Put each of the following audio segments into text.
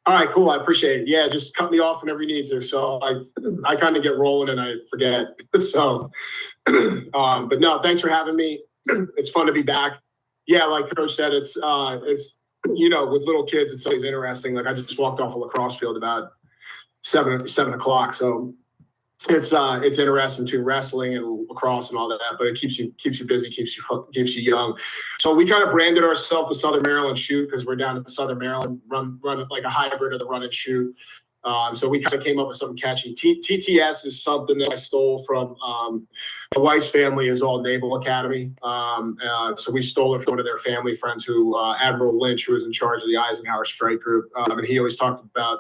All right, cool. I appreciate it. Yeah, just cut me off whenever you need to. So I kind of get rolling and I forget. So, but no, thanks for having me. It's fun to be back. Yeah, like Coach said, it's with little kids, it's always interesting. Like I just walked off a lacrosse field about 7 o'clock. So it's interesting between wrestling and lacrosse and all that, but it keeps you busy, keeps you young. So we kind of branded ourselves the Southern Maryland Shoot because we're down in Southern Maryland, run like a hybrid of the run and shoot. So we kind of came up with something catchy. TTS is something that I stole from the Weiss family, is all Naval Academy. So we stole it from one of their family friends, Admiral Lynch, who was in charge of the Eisenhower Strike Group, and he always talked about.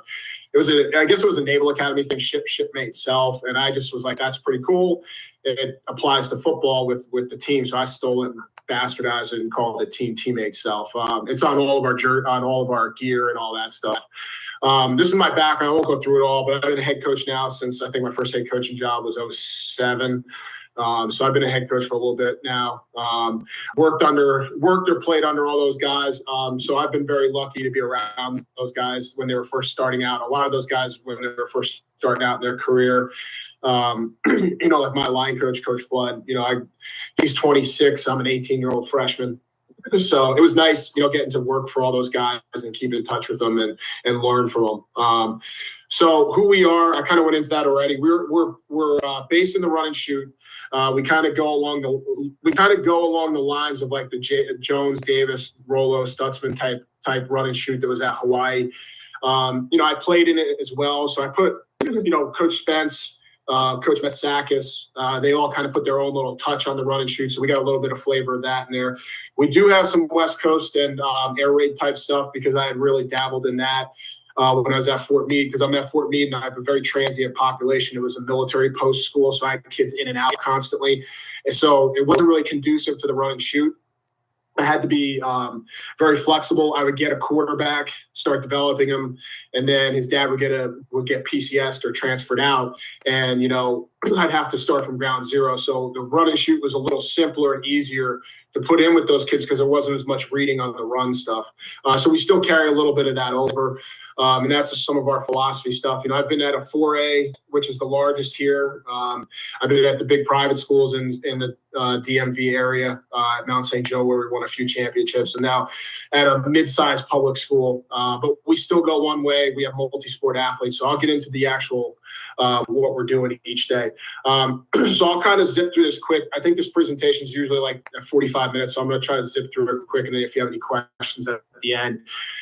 I guess it was a Naval Academy thing, shipmate self, and I just was like, that's pretty cool. It applies to football with the team, so I stole it and bastardized it and called it teammate self. It's on all of our gear and all that stuff. This is my background. I won't go through it all, but I've been a head coach now since I think my first head coaching job was 2007. So I've been a head coach for a little bit now. Worked or played under all those guys. So I've been very lucky to be around those guys when they were first starting out. A lot of those guys when they were first starting out in their career. Like my line coach, Coach Flood. He's 26. I'm an 18-year-old freshman. So it was nice, getting to work for all those guys and keep in touch with them and learn from them. So who we are, I kind of went into that already. We're based in the run and shoot. We kind of go along the lines of like the Jones, Davis, Rollo, Stutzman type run and shoot that was at Hawaii. I played in it as well. So I put, Coach Spence, Coach Matsakis, they all kind of put their own little touch on the run and shoot. So we got a little bit of flavor of that in there. We do have some West Coast and air raid type stuff because I had really dabbled in that when I was at Fort Meade, because I'm at Fort Meade and I have a very transient population. It was a military post school, so I had kids in and out constantly. And so it wasn't really conducive to the run and shoot. I had to be very flexible. I would get a quarterback, start developing him, and then his dad would get PCS'd or transferred out, and I'd have to start from ground zero. So the run and shoot was a little simpler and easier to put in with those kids because there wasn't as much reading on the run stuff. So we still carry a little bit of that over. And that's just some of our philosophy stuff. I've been at a 4A, which is the largest here. I've been at the big private schools in the DMV area, at Mount St. Joe, where we won a few championships, and now at a mid-sized public school. But we still go one way. We have multi-sport athletes. So I'll get into the actual what we're doing each day. So I'll kind of zip through this quick. I think this presentation is usually like 45 minutes, so I'm going to try to zip through it quick. And then if you have any questions at the end,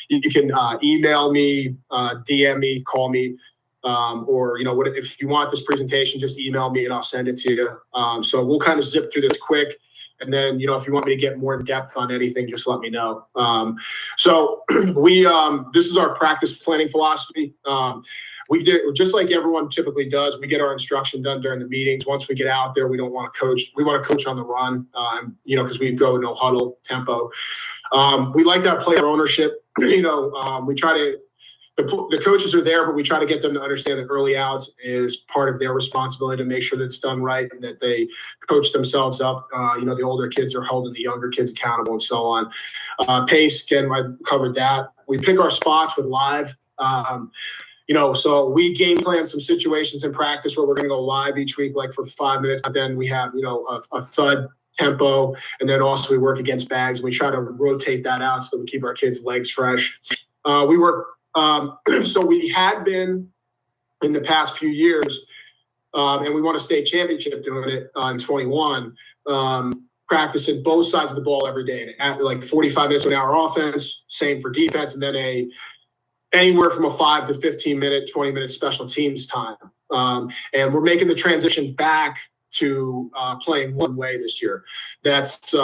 you can email me, DM me, call me, or if you want this presentation, just email me and I'll send it to you. So we'll kind of zip through this quick. And then, if you want me to get more in depth on anything, just let me know. So this is our practice planning philosophy. We do, just like everyone typically does, we get our instruction done during the meetings. Once we get out there, we don't want to coach. We want to coach on the run, because we go no huddle tempo. We like to have player ownership. We try to, the coaches are there, but we try to get them to understand that early outs is part of their responsibility to make sure that it's done right and that they coach themselves up. The older kids are holding the younger kids accountable and so on. Pace, again, I covered that. We pick our spots with live. So we game plan some situations in practice where we're going to go live each week, like for 5 minutes. But then we have, a thud tempo, and then also we work against bags. And we try to rotate that out so that we keep our kids' legs fresh. We work. So we had been in the past few years, and we won a state championship doing it in 21, practicing both sides of the ball every day. At like 45 minutes an hour offense, same for defense, and then anywhere from a 5 to 15 minute, 20 minute special teams time. And we're making the transition back to playing one way this year. That's we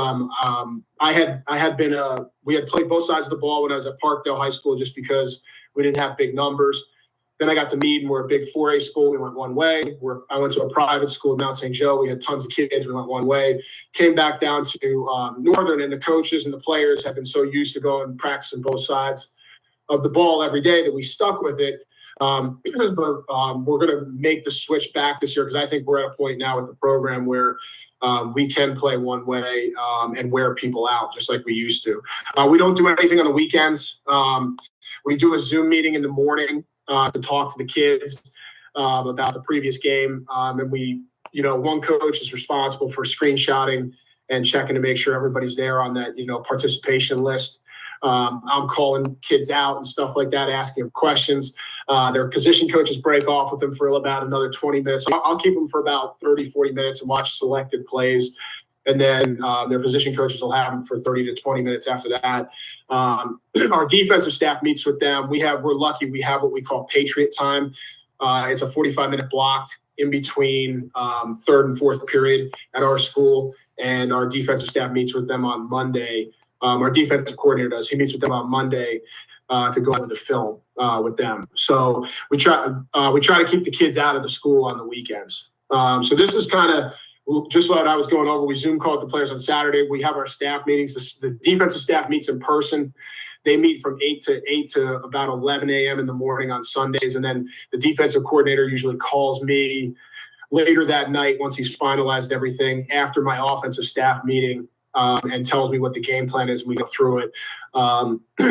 had played both sides of the ball when I was at Parkdale High School just because we didn't have big numbers. Then I got to Meade, and we're a big 4A school. We went one way. I went to a private school at Mount St. Joe. We had tons of kids. We went one way. Came back down to Northern, and the coaches and the players have been so used to going and practicing both sides of the ball every day that we stuck with it. But we're going to make the switch back this year because I think we're at a point now with the program where we can play one way and wear people out just like we used to. We don't do anything on the weekends. We do a Zoom meeting in the morning to talk to the kids about the previous game. And we, one coach is responsible for screenshotting and checking to make sure everybody's there on that, participation list. I'm calling kids out and stuff like that, asking them questions. Their position coaches break off with them for about another 20 minutes. I'll keep them for about 30, 40 minutes and watch selected plays. And then their position coaches will have them for 30 to 20 minutes after that. Our defensive staff meets with them. We're lucky. We have what we call Patriot time. It's a 45-minute block in between third and fourth period at our school. And our defensive staff meets with them on Monday. Our defensive coordinator does. He meets with them on Monday to go over the film with them. So we try to keep the kids out of the school on the weekends. So this is kind of just what I was going over. We Zoom called the players on Saturday. We have our staff meetings. The defensive staff meets in person. They meet from 8 to about 11 a.m. in the morning on Sundays. And then the defensive coordinator usually calls me later that night once he's finalized everything after my offensive staff meeting and tells me what the game plan is. We go through it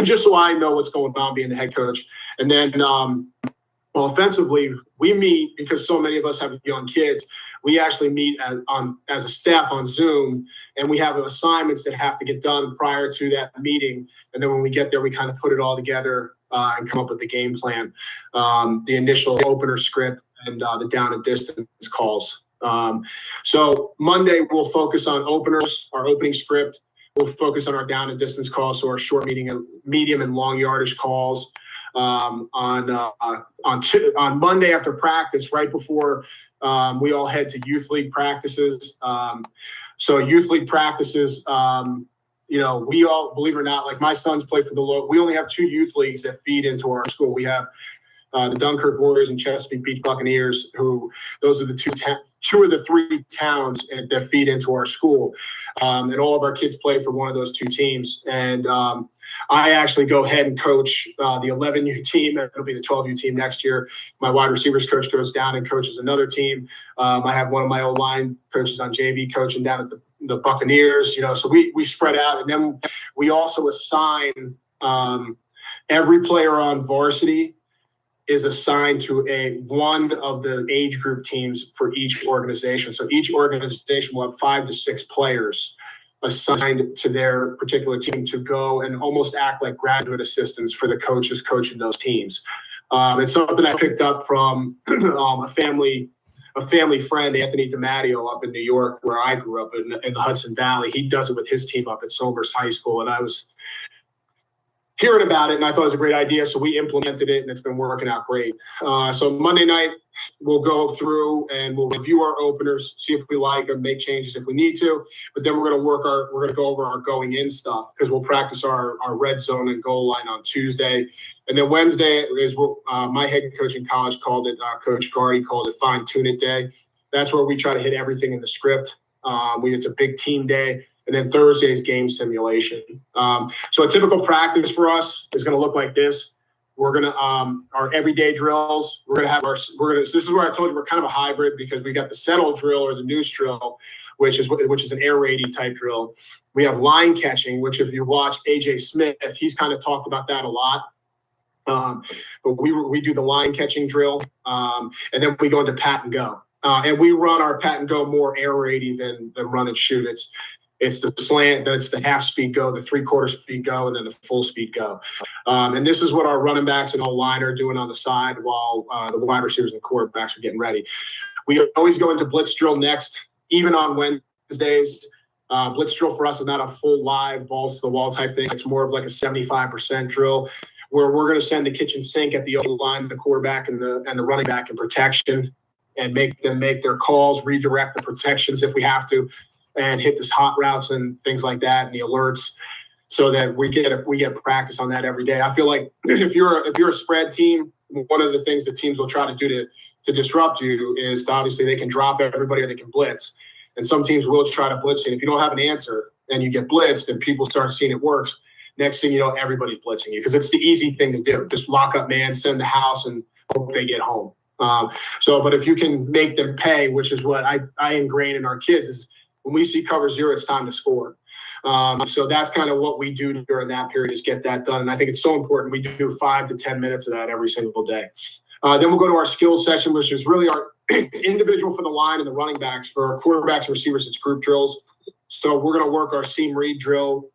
just so I know what's going on being the head coach. And then offensively, we meet because so many of us have young kids. We actually meet as a staff on Zoom, and we have assignments that have to get done prior to that meeting. And then when we get there, we kind of put it all together and come up with the game plan, the initial opener script, and the down and distance calls. So Monday, we'll focus on openers, our opening script. We'll focus on our down and distance calls, so our short, medium, and long yardage calls. On Monday after practice, right before we all head to youth league practices. So youth league practices, we all, believe it or not, like my sons play for we only have 2 youth leagues that feed into our school. We have the Dunkirk Warriors and Chesapeake Beach Buccaneers, those are the two of the 3 towns that feed into our school. And all of our kids play for one of those 2 teams. And I actually go ahead and coach the 11U team. It'll be the 12U team next year. My wide receivers coach goes down and coaches another team. I have one of my O-line coaches on JV coaching down at the Buccaneers. So we spread out, and then we also assign every player on varsity is assigned to one of the age group teams for each organization. So each organization will have 5 to 6 players assigned to their particular team to go and almost act like graduate assistants for the coaches coaching those teams. It's something I picked up from a family friend, Anthony DiMatteo, up in New York, where I grew up in the Hudson Valley. He does it with his team up at Somers High School, and I was hearing about it, and I thought it was a great idea, so we implemented it, and it's been working out great. So Monday night, we'll go through and we'll review our openers, see if we like them, make changes if we need to. But then we're going to go over our going in stuff because we'll practice our red zone and goal line on Tuesday. And then Wednesday is what my head coach in college called it, Coach Gardy called it Fine Tune It Day. That's where we try to hit everything in the script. It's a big team day. And then Thursday is game simulation. So a typical practice for us is going to look like this. We're going to, our everyday drills, we're going to have this is where I told you we're kind of a hybrid because we got the settle drill or the noose drill, which is an air raiding type drill. We have line catching, which if you've watched AJ Smith, he's kind of talked about that a lot. But we do the line catching drill. And then we go into pat and go. And we run our pat and go more air raidy than run and shoot. It's the slant, then it's the half speed go, the 3/4 speed go, and then the full speed go. And this is what our running backs and O-line are doing on the side while the wide receivers and quarterbacks are getting ready. We always go into blitz drill next, even on Wednesdays. Blitz drill for us is not a full live balls to the wall type thing. It's more of like a 75% drill where we're going to send the kitchen sink at the O-line, the quarterback, and the running back in protection and make them make their calls, redirect the protections if we have to, and hit this hot routes and things like that and the alerts so that we get practice on that every day. I feel like if you're a spread team, one of the things that teams will try to do to disrupt you is obviously they can drop everybody or they can blitz. And some teams will try to blitz you. And if you don't have an answer and you get blitzed and people start seeing it works, next thing you know, everybody's blitzing you because it's the easy thing to do. Just lock up man, send the house, and hope they get home. But if you can make them pay, which is what I ingrain in our kids, is when we see cover zero, it's time to score. So that's kind of what we do during that period, is get that done. And I think it's so important. We do 5 to 10 minutes of that every single day. Then we'll go to our skills section, which is really it's individual for the line and the running backs. For our quarterbacks and receivers, it's group drills. So we're going to work our seam read drill,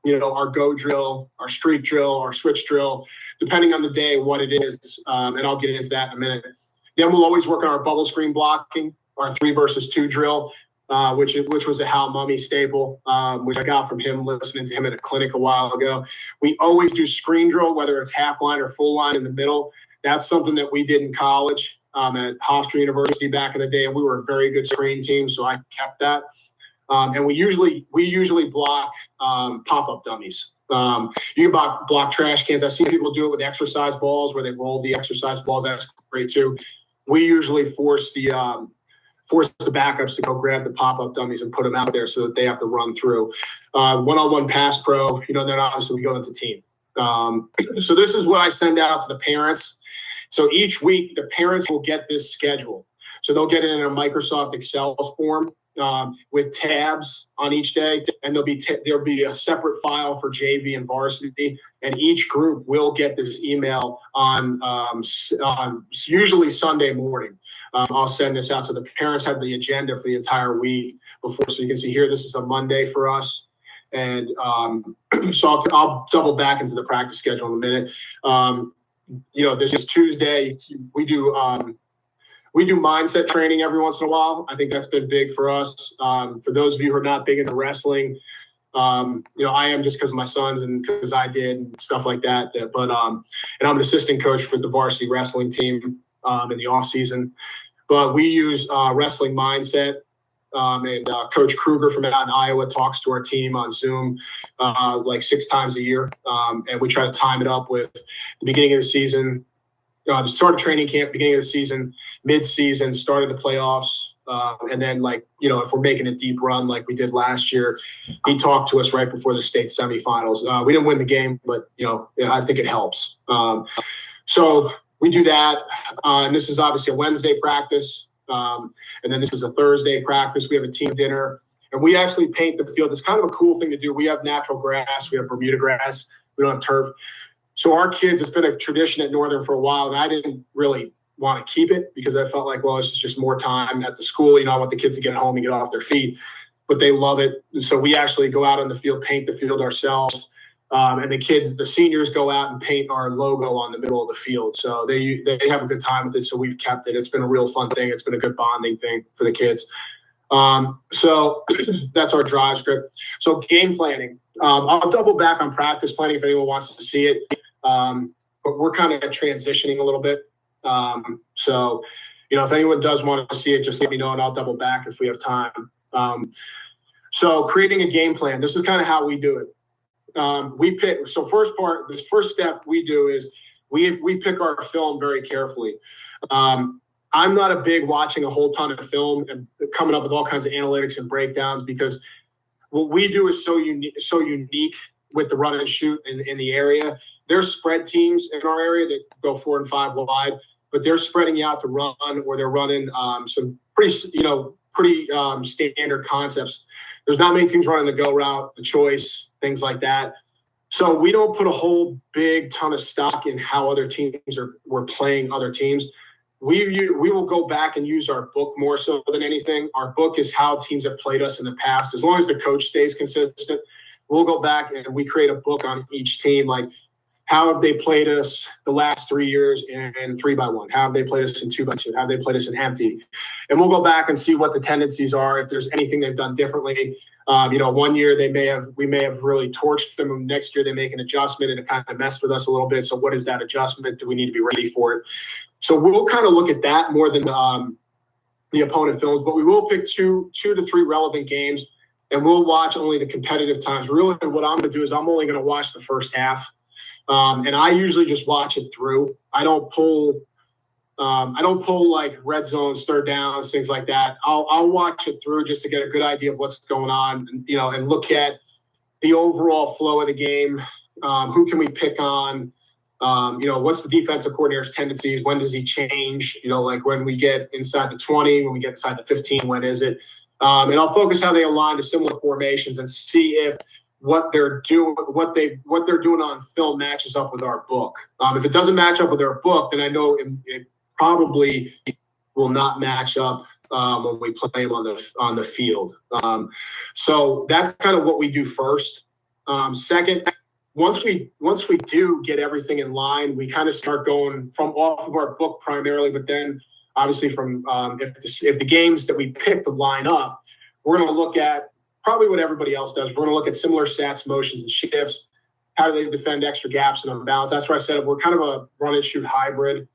our go drill, our streak drill, our switch drill, depending on the day, what it is. And I'll get into that in a minute. Then we'll always work on our bubble screen blocking, our 3 versus 2 drill, which was a Hal Mummy staple, which I got from him, listening to him at a clinic a while ago. We always do screen drill, whether it's half line or full line in the middle. That's something that we did in college at Hofstra University back in the day, and we were a very good screen team, so I kept that. And we usually block pop-up dummies. You can block trash cans. I've seen people do it with exercise balls, where they roll the exercise balls. That's great too. We usually force the backups to go grab the pop-up dummies and put them out there so that they have to run through. One-on-one pass pro, then obviously we go into team. So this is what I send out to the parents. So each week, the parents will get this schedule. So they'll get it in a Microsoft Excel form with tabs on each day, and there'll be a separate file for JV and varsity, and each group will get this email on usually Sunday morning. I'll send this out so the parents have the agenda for the entire week before. So you can see here, this is a Monday for us. And so I'll double back into the practice schedule in a minute. This is Tuesday. We do mindset training every once in a while. I think that's been big for us. For those of you who are not big into wrestling, I am, just because of my sons and because I did and stuff like that. But and I'm an assistant coach with the varsity wrestling team in the off season. But we use wrestling mindset. And Coach Kruger from out in Iowa talks to our team on Zoom like 6 times a year. And we try to time it up with the beginning of the season, the start of training camp, beginning of the season, mid-season, start of the playoffs. And then, if we're making a deep run like we did last year, he talked to us right before the state semifinals. We didn't win the game, but, I think it helps. So we do that. And this is obviously a Wednesday practice. And then this is a Thursday practice. We have a team dinner, and we actually paint the field. It's kind of a cool thing to do. We have natural grass. We have Bermuda grass. We don't have turf. So our kids, it's been a tradition at Northern for a while, and I didn't really want to keep it because I felt like, well, this is just more time at the school. I want the kids to get home and get off their feet, but they love it. So we actually go out on the field, paint the field ourselves. And the seniors go out and paint our logo on the middle of the field. So they have a good time with it. So we've kept it. It's been a real fun thing. It's been a good bonding thing for the kids. So that's our drive script. So game planning. I'll double back on practice planning if anyone wants to see it. But we're kind of transitioning a little bit. So if anyone does want to see it, just let me know and I'll double back if we have time. So creating a game plan. This is kind of how we do it. This first step we do is we pick our film very carefully. I'm not a big watching a whole ton of film and coming up with all kinds of analytics and breakdowns, because what we do is so unique with the run and shoot in the area. There's spread teams in our area that go 4 and 5 wide, but they're spreading out to run, or they're running some pretty standard concepts. There's not many teams running the go route, the choice, things like that. So we don't put a whole big ton of stock in how other teams we're playing other teams. We will go back and use our book more so than anything. Our book is how teams have played us in the past. As long as the coach stays consistent, we'll go back and we create a book on each team, like how have they played us the last 3 years in 3x1? How have they played us in 2x2? How have they played us in empty? And we'll go back and see what the tendencies are, if there's anything they've done differently. 1 year we may have really torched them. And next year they make an adjustment and it kind of messed with us a little bit. So what is that adjustment? Do we need to be ready for it? So we'll kind of look at that more than the opponent films, but we will pick two to three relevant games, and we'll watch only the competitive times. Really, what I'm going to do is I'm only going to watch the first half. And I usually just watch it through. I don't pull like red zones, third downs, things like that. I'll watch it through just to get a good idea of what's going on, and look at the overall flow of the game. Who can we pick on? What's the defensive coordinator's tendencies? When does he change? Like when we get inside the 20, when we get inside the 15, when is it? And I'll focus how they align to similar formations and see if what they're doing on film matches up with our book. If it doesn't match up with our book, then I know it probably will not match up when we play them on the field. So that's kind of what we do first. Second, once we do get everything in line, we kind of start going from off of our book primarily, but then obviously from if the games that we pick to line up, we're going to look at probably what everybody else does. We're going to look at similar stats, motions, and shifts. How do they defend extra gaps and unbalance? That's where I said we're kind of a run and shoot hybrid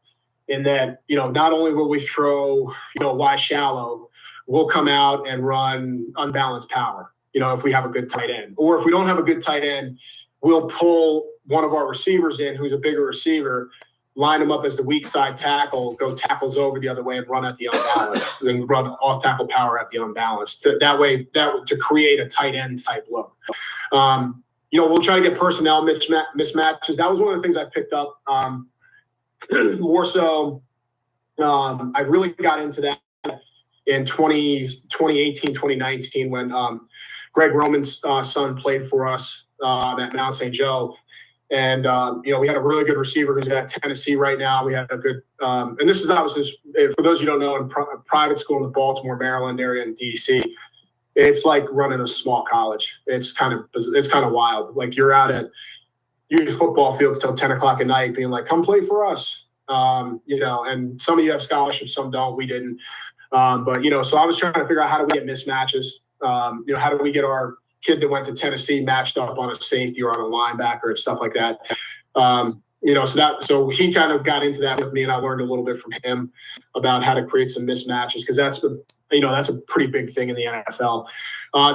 in that, not only will we throw, wide shallow, we'll come out and run unbalanced power, if we have a good tight end. Or if we don't have a good tight end, we'll pull one of our receivers in who's a bigger receiver, line him up as the weak side tackle, go tackles over the other way and run at the unbalanced, then run off tackle power at the unbalanced. That way, to create a tight end type look. We'll try to get personnel mismatches. That was one of the things I picked up more so. I really got into that in 2018, 2019 when Greg Roman's son played for us at Mount St. Joe. And, we had a really good receiver who's at Tennessee right now. We had a good, and this is obviously, for those you don't know, in private school in the Baltimore, Maryland area in DC, it's like running a small college. It's kind of wild. Like you're out at youth football fields till 10 o'clock at night being like, come play for us. And some of you have scholarships, some don't, we didn't. So I was trying to figure out how do we get mismatches? How do we get our kid that went to Tennessee matched up on a safety or on a linebacker and stuff like that. So he kind of got into that with me, and I learned a little bit from him about how to create some mismatches because that's a pretty big thing in the NFL.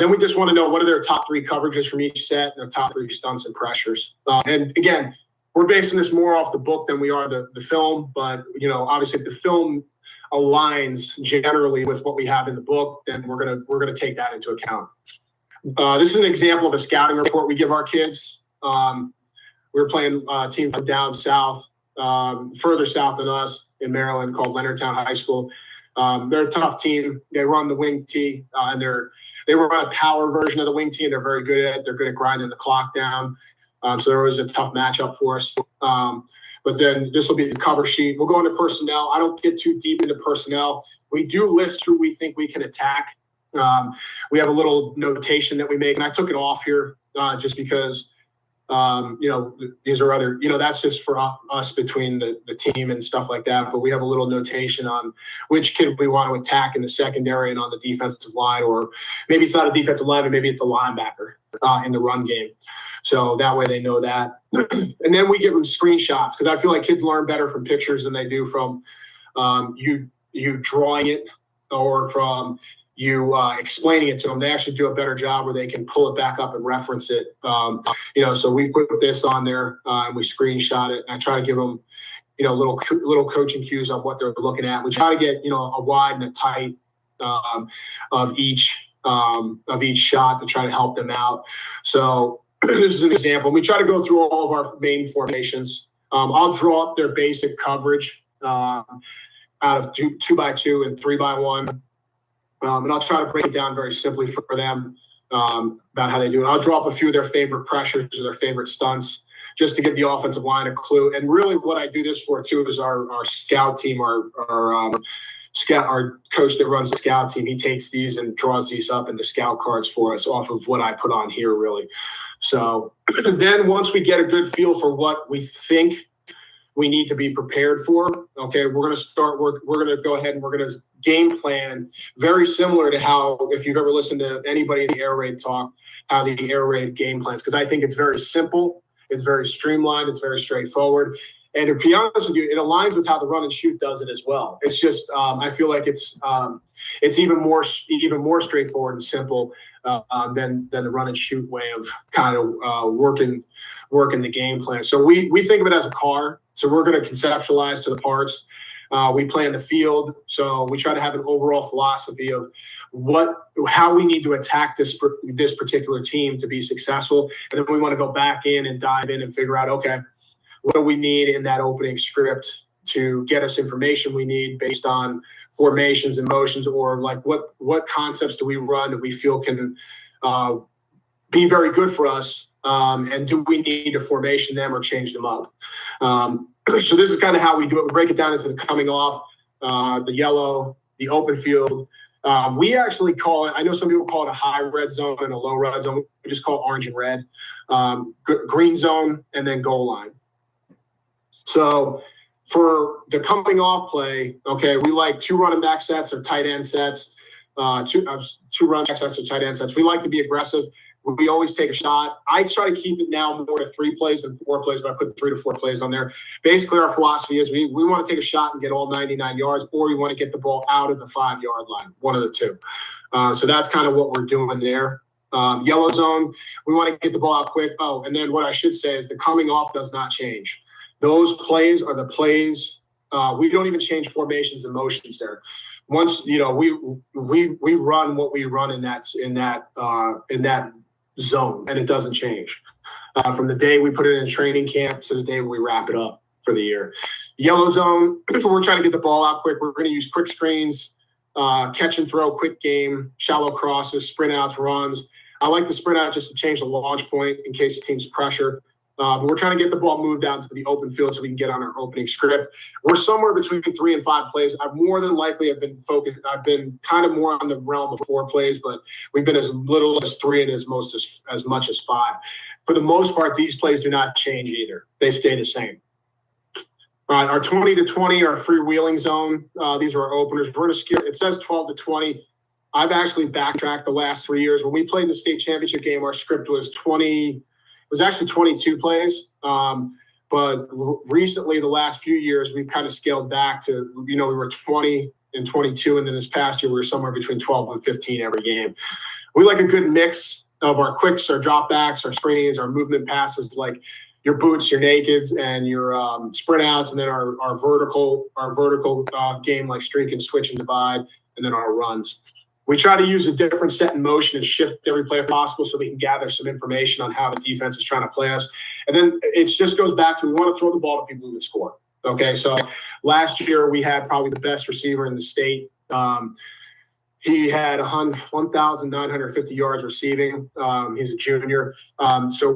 Then we just want to know what are their top 3 coverages from each set, and their top 3 stunts and pressures. And again, we're basing this more off the book than we are the film, but obviously if the film aligns generally with what we have in the book, then we're gonna take that into account. This is an example of a scouting report we give our kids. We were playing a team from down south, further south than us in Maryland called Leonardtown High School. They're a tough team. They run the wing tee, and they run a power version of the wing tee, and they're very good at it. They're good at grinding the clock down. So there was a tough matchup for us. But then this will be the cover sheet. We'll go into personnel. I don't get too deep into personnel. We do list who we think we can attack. We have a little notation that we make, and I took it off here just because, these are other, that's just for us between the team and stuff like that. But we have a little notation on which kid we want to attack in the secondary and on the defensive line, or maybe it's not a defensive line, but maybe it's a linebacker in the run game. So that way they know that. And then we give them screenshots because I feel like kids learn better from pictures than they do from you drawing it or from you explaining it to them. They actually do a better job where they can pull it back up and reference it. So we put this on there and we screenshot it. And I try to give them, little coaching cues on what they're looking at. We try to get, a wide and a tight of each shot to try to help them out. So this is an example. We try to go through all of our main formations. I'll draw up their basic coverage out of 2x2 and 3x1. And I'll try to break it down very simply for them about how they do it. I'll draw up a few of their favorite pressures or their favorite stunts just to give the offensive line a clue. And really what I do this for too is our scout team, our coach that runs the scout team, he takes these and draws these up into scout cards for us off of what I put on here really. So then once we get a good feel for what we think we need to be prepared for, okay, we're going to start work. We're going to go ahead and we're going to game plan very similar to how, if you've ever listened to anybody in the air raid talk, how the air raid game plans, because I think it's very simple, it's very streamlined, it's very straightforward. And to be honest with you, it aligns with how the run and shoot does it as well. It's just, I feel like it's even more straightforward and simple than the run and shoot way of kind of working the game plan. So we think of it as a car. So we're going to conceptualize to the parts. We plan the field. So we try to have an overall philosophy of how we need to attack this particular team to be successful. And then we want to go back in and dive in and figure out, okay, what do we need in that opening script to get us information we need based on formations and motions, or like what concepts do we run that we feel can be very good for us, and do we need to formation them or change them up? So this is kind of how we do it. We break it down into the coming off, the yellow, the open field. We actually call it, I know some people call it a high red zone and a low red zone. We just call it orange and red, green zone, and then goal line. So for the coming off play, okay, we like 2 running back sets or tight end sets, two running back sets or tight end sets. We like to be aggressive. We always take a shot. I try to keep it now more to 3 plays than 4 plays, but I put 3 to 4 plays on there. Basically, our philosophy is we want to take a shot and get all 99 yards, or we want to get the ball out of the 5-yard line, one of the two. So that's kind of what we're doing there. Yellow zone, we want to get the ball out quick. Oh, and then what I should say is the coming off does not change. Those plays are the plays. We don't even change formations and motions there. Once we run what we run in that zone, and it doesn't change from the day we put it in training camp to the day we wrap it up for the year. Yellow zone, we're trying to get the ball out quick. We're going to use quick screens, catch and throw, quick game, shallow crosses, sprint outs, runs. I like to sprint out just to change the launch point in case the team's pressure. But we're trying to get the ball moved out to the open field so we can get on our opening script. We're somewhere between 3 and 5 plays. I've more than likely have been focused. I've been kind of more on the realm of 4 plays, but we've been as little as 3 and as much as 5. For the most part, these plays do not change either. They stay the same. All right, our 20 to 20, our freewheeling zone. These are our openers. We're going to skip. It says 12 to 20. I've actually backtracked the last 3 years. When we played in the state championship game, our script was 20. It was actually 22 plays. But recently, the last few years, we've kind of scaled back to, we were 20 and 22. And then this past year, we were somewhere between 12 and 15 every game. We like a good mix of our quicks, our dropbacks, our screens, our movement passes, like your boots, your nakeds, and your sprint outs, and then our vertical game like streak and switch and divide, and then our runs. We try to use a different set in motion and shift every play possible so we can gather some information on how the defense is trying to play us. And then it just goes back to we want to throw the ball to people who can score. Okay, so last year we had probably the best receiver in the state. He had 1,950 yards receiving. He's a junior. So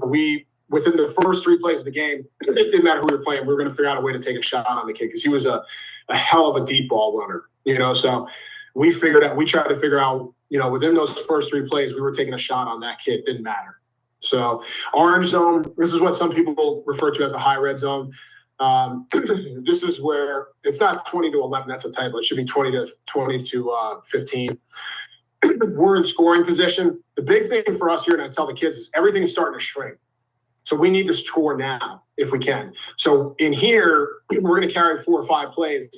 within the first 3 plays of the game, it didn't matter who we were playing, we were going to figure out a way to take a shot on the kid because he was a hell of a deep ball runner, so we tried to figure out, within those first 3 plays, we were taking a shot on that kid. Didn't matter. So orange zone, this is what some people refer to as a high red zone. This is where it's not 20 to 11. That's a typo. It should be 20 to 15. We're in scoring position. The big thing for us here, and I tell the kids, is everything's starting to shrink. So we need to score now if we can. So in here, we're going to carry 4 or 5 plays.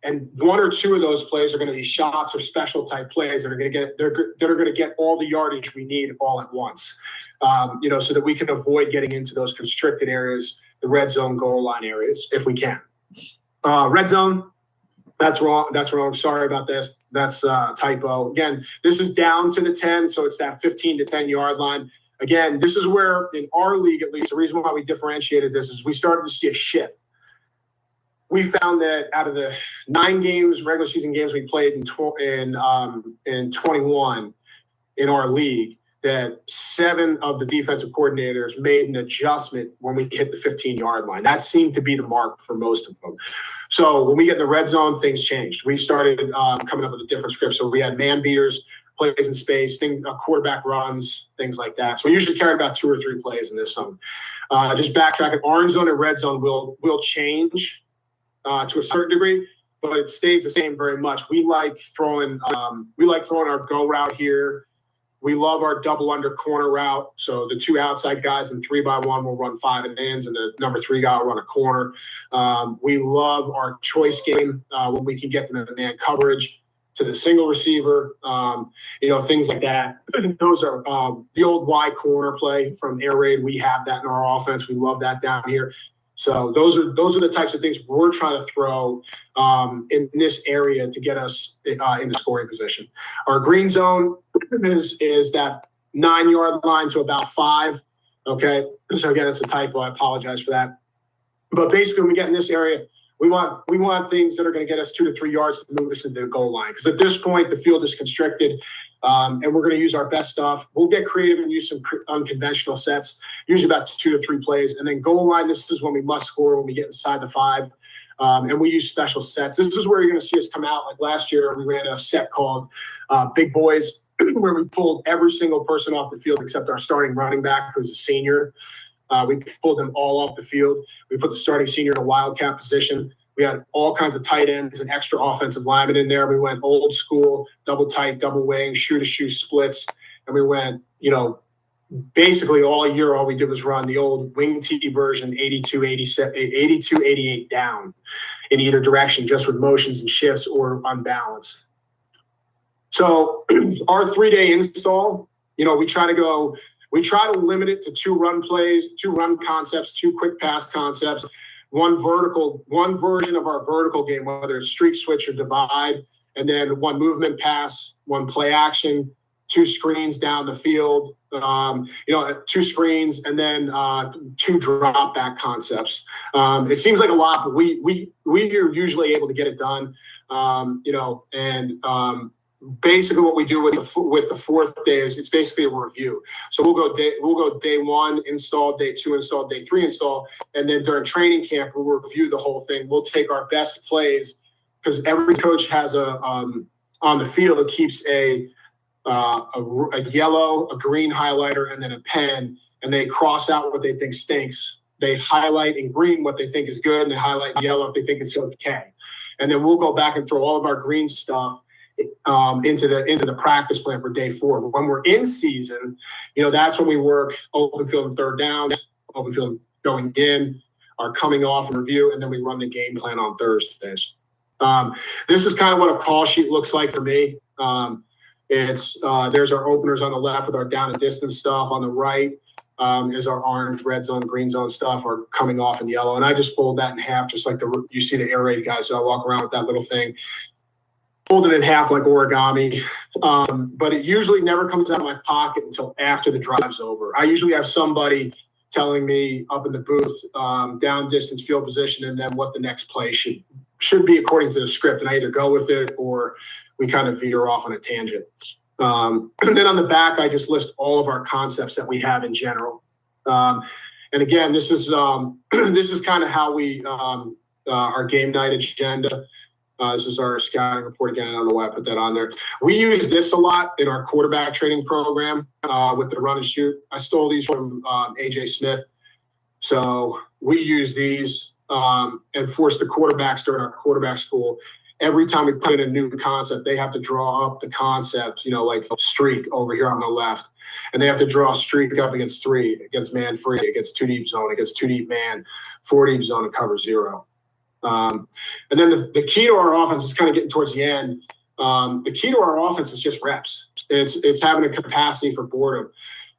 And 1 or 2 of those plays are going to be shots or special type plays that are going to get all the yardage we need all at once, so that we can avoid getting into those constricted areas, the red zone goal line areas, if we can. Red zone, that's wrong. That's wrong. Sorry about this. That's a typo. Again, this is down to the 10, so it's that 15 to 10 yard line. Again, this is where in our league, at least, the reason why we differentiated this is we started to see a shift. We found that out of the 9 regular season games we played in 21 in our league, that 7 of the defensive coordinators made an adjustment when we hit the 15-yard line. That seemed to be the mark for most of them. So when we get in the red zone, things changed. We started coming up with a different script. So we had man beaters, plays in space, quarterback runs, things like that. So we usually carry about 2 or 3 plays in this zone. Just backtracking, orange zone and red zone will change to a certain degree, but it stays the same very much. We like throwing our go route here. We love our double under corner route. So the 2 outside guys and 3-by-1 will run 5 and ends, and the number 3 guy will run a corner. We love our choice game when we can get them in man coverage to the single receiver, things like that. Those are the old Y corner play from air raid. We have that in our offense. We love that down here. So those are the types of things we're trying to throw in this area to get us in the scoring position. Our green zone is that 9-yard line to about 5. Okay, so again, it's a typo. I apologize for that. But basically, when we get in this area, we want things that are going to get us 2 to 3 yards to move us into the goal line. Because at this point, the field is constricted, and we're going to use our best stuff. We'll get creative and use some unconventional sets, usually about 2 to 3 plays. And then goal line, this is when we must score, when we get inside the 5. And we use special sets. This is where you're going to see us come out. Like last year, we ran a set called Big Boys, where we pulled every single person off the field except our starting running back, who's a senior. We pulled them all off the field. We put the starting senior in a wildcat position. We had all kinds of tight ends and extra offensive linemen in there. We went old school, double tight, double wing, shoe-to-shoe splits. And we went, basically all year, all we did was run the old wing T version, 82, 88 down in either direction, just with motions and shifts or unbalanced. So our 3-day install, we try to limit it to 2 run plays, 2 run concepts, 2 quick pass concepts, one version of our vertical game, whether it's streak, switch, or divide, and then 1 movement pass, 1 play action, 2 screens down the field, 2 screens, and then 2 drop back concepts. It seems like a lot, but we are usually able to get it done. Basically what we do with the 4th day is it's basically a review. So we'll go day 1 install, day 2 install, day 3 install, and then during training camp we'll review the whole thing. We'll take our best plays, because every coach has on the field it keeps a yellow, a green highlighter, and then a pen, and they cross out what they think stinks. They highlight in green what they think is good, and they highlight in yellow if they think it's okay. And then we'll go back and throw all of our green stuff into the practice plan for day 4. But when we're in season, that's when we work open field and third down, open field going in, our coming off and review, and then we run the game plan on Thursdays. This is kind of what a call sheet looks like for me. There's our openers on the left with our down and distance stuff. On the right is our orange, red zone, green zone stuff, or coming off in yellow. And I just fold that in half, just like you see the air raid guys. So I walk around with that little thing, fold it in half like origami. But it usually never comes out of my pocket until after the drive's over. I usually have somebody telling me up in the booth, down distance, field position, and then what the next play should be according to the script. And I either go with it or we kind of veer off on a tangent. And then on the back, I just list all of our concepts that we have in general. And again, this is kind of how we our game night agenda. This is our scouting report again. I don't know why I put that on there. We use this a lot in our quarterback training program with the run and shoot. I stole these from AJ Smith. So we use these and force the quarterbacks during our quarterback school. Every time we put in a new concept, they have to draw up the concept, like a streak over here on the left. And they have to draw a streak up against 3, against man free, against 2 deep zone, against 2 deep man, 4 deep zone, and cover 0. And then the key to our offense is kind of getting towards the end. The key to our offense is just reps. It's having a capacity for boredom.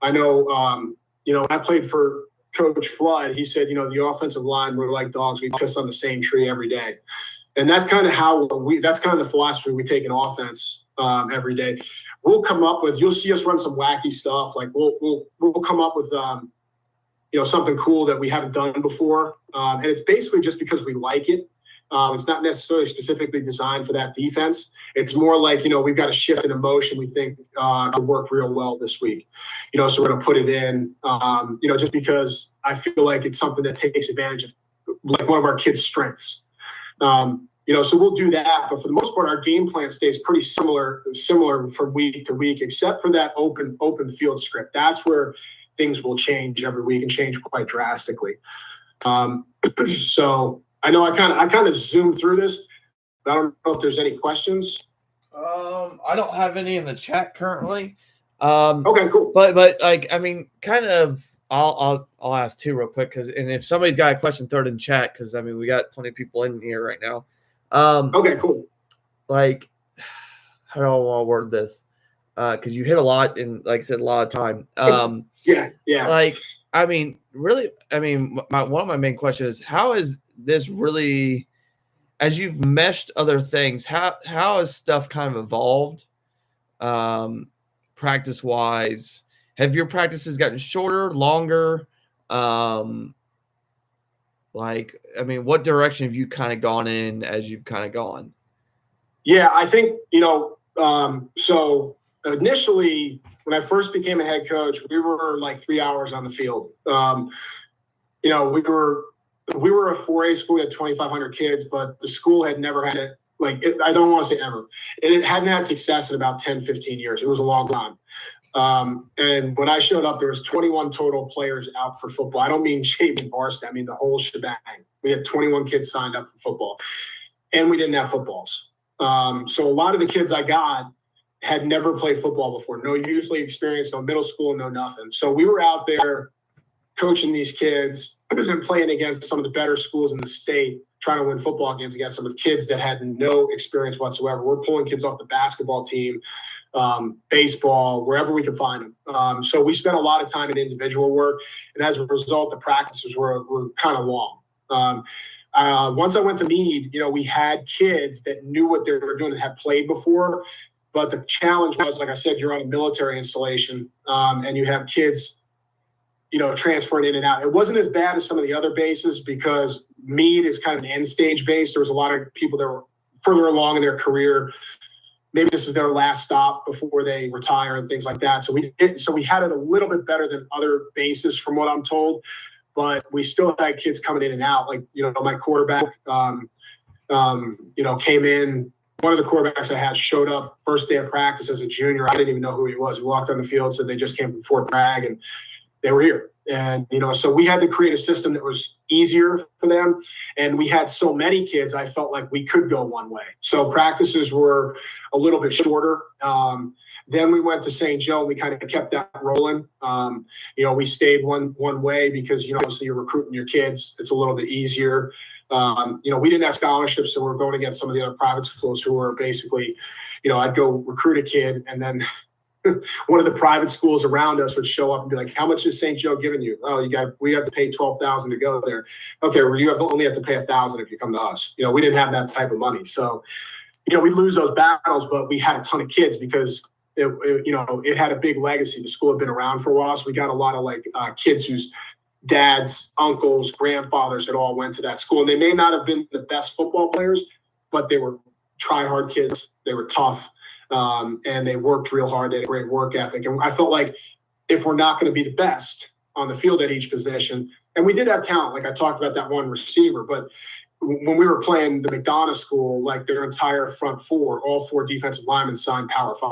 I know, when I played for Coach Flood, he said, the offensive line, we're like dogs. We piss on the same tree every day. And that's kind of that's kind of the philosophy we take in offense every day. We'll come up with, you'll see us run some wacky stuff. Like we'll come up with, something cool that we haven't done before. And it's basically just because we like it. It's not necessarily specifically designed for that defense. It's more like, we've got a shift in emotion we think will work real well this week. So we're going to put it in, just because I feel like it's something that takes advantage of like one of our kids' strengths. So we'll do that, but for the most part, our game plan stays pretty similar from week to week, except for that open field script. That's where things will change every week and change quite drastically. So I know I kind of zoomed through this, but I don't know if there's any questions. I don't have any in the chat currently. Okay, cool. But kind of. I'll ask 2 real quick and if somebody's got a question, throw it in chat because we got plenty of people in here right now. Okay, cool. Like, how do I want to word this? Because you hit a lot in, like I said, a lot of time. Yeah. Like, really, one of my main questions is how is this really, as you've meshed other things, how has stuff kind of evolved, practice wise? Have your practices gotten shorter, longer? Like, I mean, what direction have you kind of gone in as you've kind of gone? Yeah, I think, so initially when I first became a head coach, we were like 3 hours on the field. We were a 4A school, we had 2,500 kids, but the school had never had it. I don't want to say ever. It hadn't had success in about 10, 15 years. It was a long time. And when I showed up, there was 21 total players out for football. I don't mean JV varsity. I mean the whole shebang. We had 21 kids signed up for football, and we didn't have footballs. So a lot of the kids I got had never played football before. No youth league experience, no middle school, no nothing. So we were out there coaching these kids and playing against some of the better schools in the state, trying to win football games against some of the kids that had no experience whatsoever. We're pulling kids off the basketball team, baseball, wherever we could find them. So we spent a lot of time in individual work, and as a result, the practices were kind of long. Once I went to Meade, we had kids that knew what they were doing and had played before, but the challenge was, like I said, you're on a military installation, and you have kids, transferring in and out. It wasn't as bad as some of the other bases because Meade is kind of an end stage base. There was a lot of people that were further along in their career. Maybe this is their last stop before they retire and things like that. So we had it a little bit better than other bases from what I'm told, but we still had kids coming in and out. My quarterback, came in. One of the quarterbacks I had showed up first day of practice as a junior. I didn't even know who he was. We walked on the field, said they just came from Fort Bragg, and they were here. And, so we had to create a system that was easier for them. And we had so many kids, I felt like we could go one way. So practices were a little bit shorter. Then we went to St. Joe, and we kind of kept that rolling. We stayed one way because, obviously you're recruiting your kids. It's a little bit easier. We didn't have scholarships, so we're going against some of the other private schools who were basically, I'd go recruit a kid, and then one of the private schools around us would show up and be like, "How much is St. Joe giving you?" "Oh, we have to pay $12,000 to go there." "Okay, well, only have to pay $1,000 if you come to us." We didn't have that type of money, so we lose those battles, but we had a ton of kids because it had a big legacy. The school had been around for a while, so we got a lot of kids whose dads, uncles, grandfathers had all went to that school, and they may not have been the best football players, but they were try-hard kids. They were tough. And they worked real hard. They had a great work ethic. And I felt like if we're not going to be the best on the field at each position, and we did have talent, like I talked about that one receiver, but when we were playing the McDonough school, their entire front four, all four defensive linemen signed Power 5.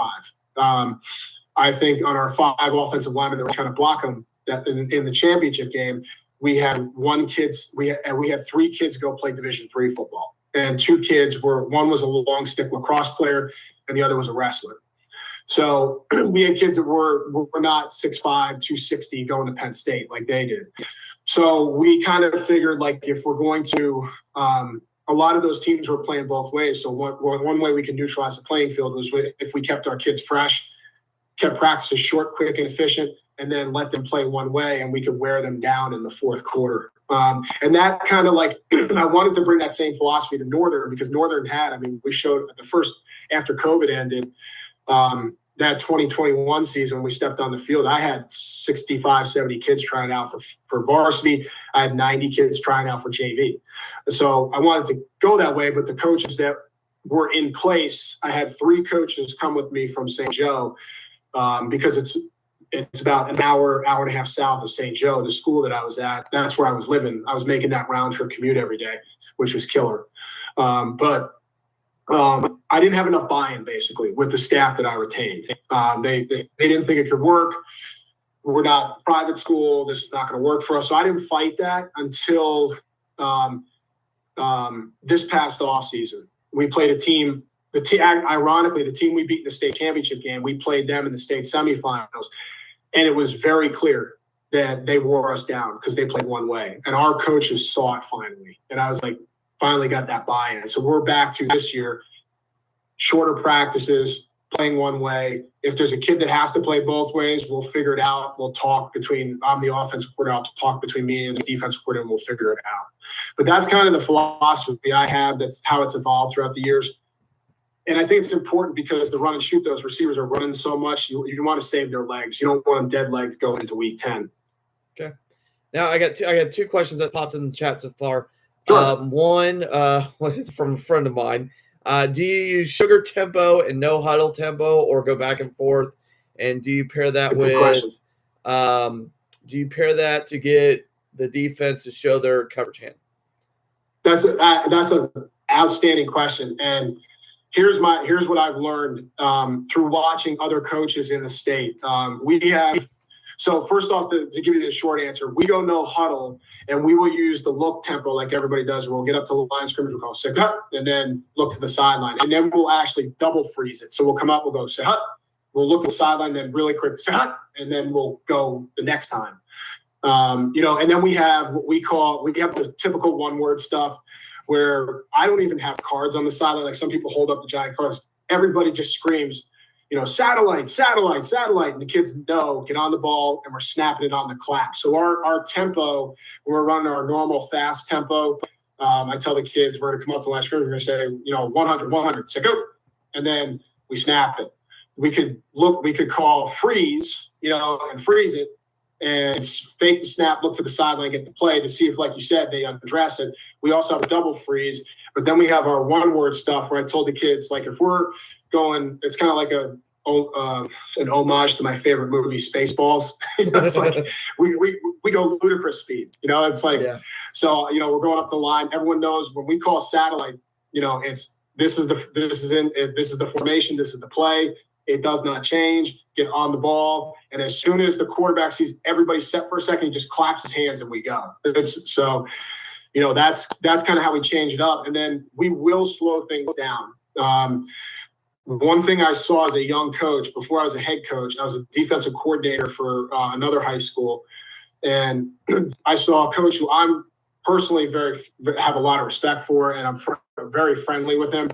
I think on our 5 offensive linemen that were trying to block them in the championship game, we had 3 kids go play Division III football. And 2 kids one was a long stick lacrosse player and the other was a wrestler. So we had kids that were not 6'5", 260 going to Penn State like they did. So we kind of figured if we're going to, a lot of those teams were playing both ways. So one way we can neutralize the playing field was if we kept our kids fresh, kept practices short, quick, and efficient, and then let them play one way, and we could wear them down in the fourth quarter. And that kind of I wanted to bring that same philosophy to Northern because Northern we showed at the first, after COVID ended, that 2021 season, when we stepped on the field, I had 65, 70 kids trying out for varsity. I had 90 kids trying out for JV. So I wanted to go that way, but the coaches that were in place, I had 3 coaches come with me from St. Joe because it's about an hour and a half south of St. Joe, the school that I was at. That's where I was living. I was making that round trip commute every day, which was killer. But I didn't have enough buy-in basically with the staff that I retained. They didn't think it could work. We're not a private school. This is not going to work for us. So I didn't fight that until this past off season. We played a team. Ironically, the team we beat in the state championship game, we played them in the state semifinals. And it was very clear that they wore us down because they played one way. And our coaches saw it finally. And I was like, finally got that buy-in. So we're back to this year, shorter practices, playing one way. If there's a kid that has to play both ways, we'll figure it out. We'll talk I'm the offensive coordinator, I'll talk between me and the defensive coordinator, and we'll figure it out. But that's kind of the philosophy I have. That's how it's evolved throughout the years. And I think it's important because the run and shoot, those receivers are running so much. You want to save their legs. You don't want them dead legged going into week 10. Okay. Now I got two questions that popped in the chat so far. Sure. One is from a friend of mine. Do you use sugar tempo and no huddle tempo, or go back and forth? And do you pair that Good question. do you pair that to get the defense to show their coverage hand? That's an outstanding question. And here's what I've learned through watching other coaches in the state. So first off, to give you the short answer, we go no huddle, and we will use the look tempo like everybody does. We'll get up to the line of scrimmage, we'll go sit hut, and then look to the sideline. And then we'll actually double freeze it. So we'll come up, we'll go sit hut, we'll look at the sideline, then really quick sit hut, and then we'll go the next time. And then we have the typical one-word stuff where I don't even have cards on the sideline. Like some people hold up the giant cards. Everybody just screams, satellite, satellite, satellite. And the kids know, get on the ball, and we're snapping it on the clap. So our tempo, when we're running our normal fast tempo, I tell the kids, we're going to come up to the line of scrimmage, we're going to say, 100, 100, say go. And then we snap it. We could call freeze, and freeze it, and fake the snap, look to the sideline, get the play to see if, like you said, they undress it. We also have a double freeze, but then we have our one-word stuff where I told the kids, like, if we're going, it's kind of like an homage to my favorite movie, Spaceballs. It's like we go ludicrous speed. It's like, yeah. So we're going up the line. Everyone knows when we call satellite, this is the formation, this is the play. It does not change. Get on the ball, and as soon as the quarterback sees everybody set for a second, he just claps his hands and we go. That's kind of how we change it up, and then we will slow things down. One thing I saw as a young coach, before I was a head coach, I was a defensive coordinator for another high school, and I saw a coach who I'm personally have a lot of respect for, and I'm very friendly with him.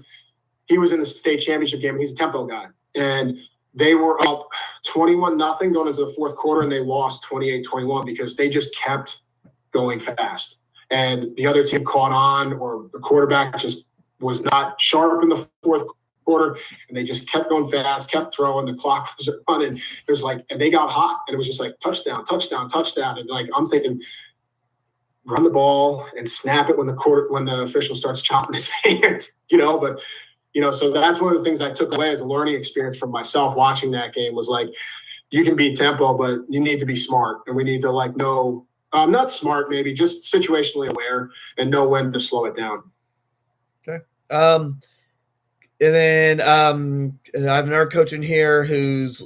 He was in the state championship game, and he's a tempo guy. And they were up 21-0 going into the fourth quarter, and they lost 28-21 because they just kept going fast. And the other team caught on, or the quarterback just was not sharp in the fourth quarter, and they just kept going fast, kept throwing. The clock was running. It was like, and they got hot, and it was just like touchdown, touchdown, touchdown. And like, I'm thinking, run the ball and snap it when the official starts chopping his hand, but. So that's one of the things I took away as a learning experience from myself watching that game was like, you can be tempo, but you need to be smart. And we need to know, not smart, maybe just situationally aware and know when to slow it down. Okay. And then and I have another coach in here who's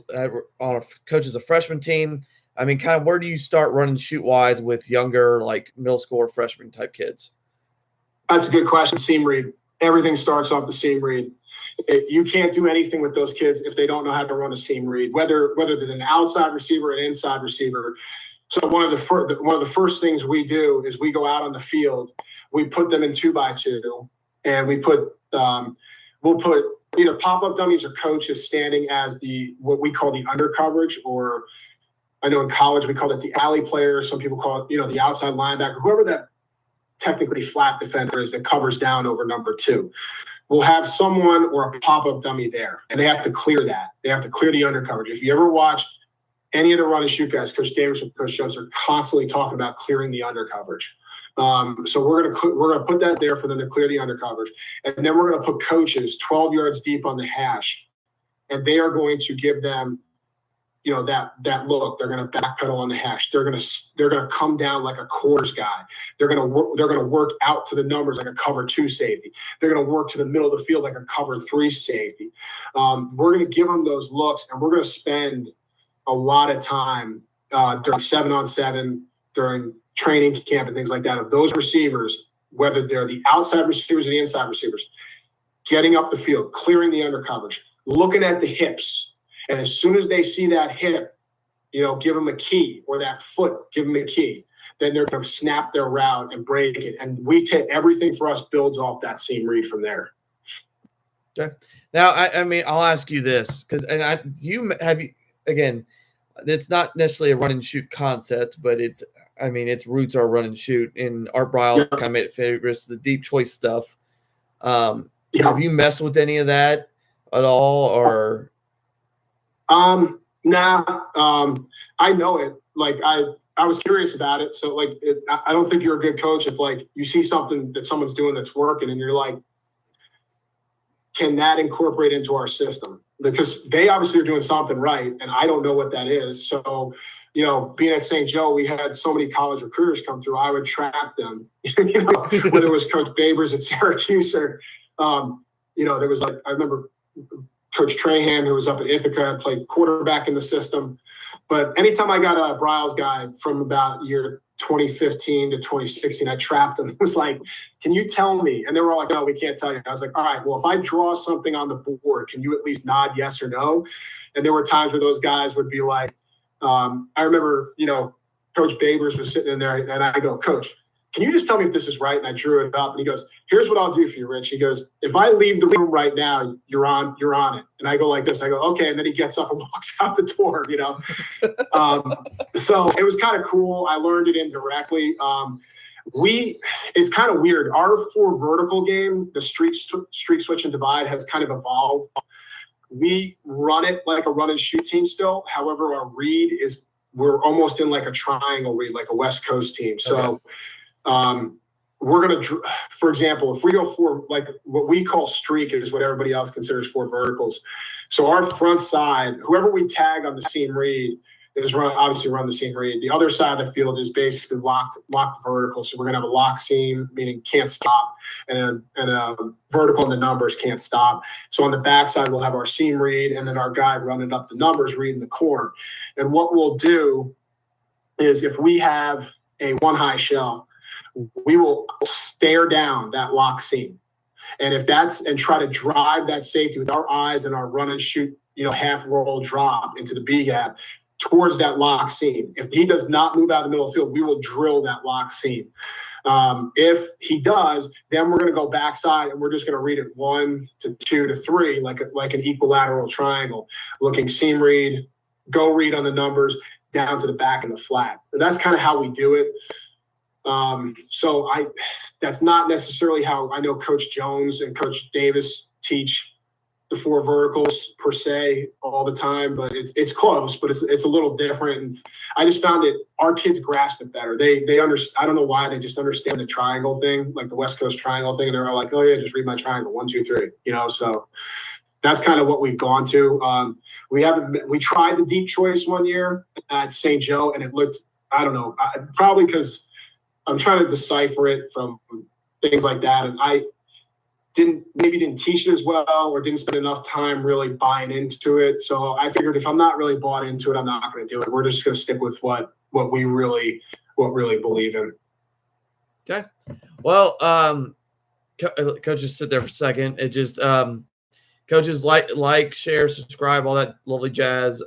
coaches a freshman team. I mean, kind of where do you start running shoot wise with younger, like middle school or freshman type kids? That's a good question. Seam read. Everything starts off the seam read. You can't do anything with those kids if they don't know how to run a seam read, whether they're an outside receiver or an inside receiver. So one of the first things we do is we go out on the field, we put them in 2x2, and we'll put either pop-up dummies or coaches standing as what we call the under coverage, or I know in college we call it the alley player. Some people call it the outside linebacker, whoever that technically flat defender is that covers down over number 2. We'll have someone or a pop-up dummy there, and they have to clear that. They have to clear the under coverage. If you ever watch any of the run and shoot guys, Coach Davis or Coach Jones are constantly talking about clearing the under coverage. So we're gonna put that there for them to clear the under coverage, and then we're gonna put coaches 12 yards deep on the hash, and they are going to give them that look. They're going to backpedal on the hash. They're going to come down like a quarters guy. They're going to work out to the numbers like a cover 2 safety. They're going to work to the middle of the field like a cover 3 safety. We're going to give them those looks, and we're going to spend a lot of time during 7-on-7, during training camp and things like that, of those receivers, whether they're the outside receivers or the inside receivers, getting up the field, clearing the under coverage, looking at the hips. And as soon as they see that hip, give them a key, or that foot, give them a key. Then they're going to snap their route and break it. And we take everything for us builds off that seam read from there. Okay. Now, I mean, I'll ask you this again, it's not necessarily a run and shoot concept, but its roots are run and shoot. And Art Briles kind of made it famous, the deep choice stuff. Have you messed with any of that at all, or? Nah, I know it. Like I was curious about it. So like, I don't think you're a good coach if like you see something that someone's doing that's working and you're like, can that incorporate into our system? Because they obviously are doing something right, and I don't know what that is. So, you know, being at St. Joe, we had so many college recruiters come through. I would track them, you know, whether it was Coach Babers at Syracuse or, you know, there was like, I remember Coach Trahan, who was up at Ithaca, played quarterback in the system. But anytime I got a Bryles guy from about year 2015 to 2016, I trapped them. It was like, can you tell me? And they were all like, no, we can't tell you. I was like, all right, well, if I draw something on the board, can you at least nod yes or no? And there were times where those guys would be like, I remember, you know, Coach Babers was sitting in there and I go, Coach, can you just tell me if this is right? And I drew it up and he goes, here's what I'll do for you, Rich. He goes, if I leave the room right now, you're on it. And I go like this, I go, okay. And then he gets up and walks out the door, you know? So it was kind of cool. I learned it indirectly. It's kind of weird. Our 4 vertical game, the streak switch and divide has kind of evolved. We run it like a run and shoot team still. However, our read is, we're almost in like a triangle read, like a West Coast team. So, we're going to, for example, if we go for like what we call streak is what everybody else considers 4 verticals. So our front side, whoever we tag on the seam read is obviously run the seam read. The other side of the field is basically locked vertical. So we're going to have a lock seam, meaning can't stop, and a vertical in the numbers can't stop. So on the backside, we'll have our seam read and then our guy running up the numbers read in the corner. And what we'll do is if we have a 1 high shell, we will stare down that lock seam. And and try to drive that safety with our eyes and our run and shoot, you know, half roll drop into the B gap towards that lock seam. If he does not move out of the middle of the field, we will drill that lock seam. If he does, then we're going to go backside and we're just going to read it 1 to 2 to 3, like an equilateral triangle, looking seam read, go read on the numbers down to the back and the flat. And that's kind of how we do it. So that's not necessarily how I know Coach Jones and Coach Davis teach the 4 verticals per se all the time, but it's close, but it's a little different. And I just found our kids grasp it better. They understand. I don't know why, they just understand the triangle thing, like the West Coast triangle thing. And they're like, oh yeah, just read my triangle, 1, 2, 3, you know? So that's kind of what we've gone to. We tried the deep choice one year at St. Joe and it looked, I don't know, probably because I'm trying to decipher it from things like that. And I didn't teach it as well or didn't spend enough time really buying into it. So I figured if I'm not really bought into it, I'm not going to do it. We're just going to stick with what we really believe in. Okay. Well, coaches, sit there for a second. It just, coaches like, share, subscribe, all that lovely jazz.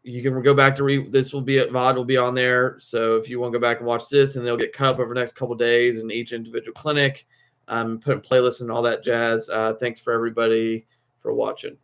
You can go back to this will be VOD will be on there. So if you want to go back and watch this, and they'll get cut up over the next couple of days in each individual clinic, putting playlists and all that jazz. Thanks for everybody for watching.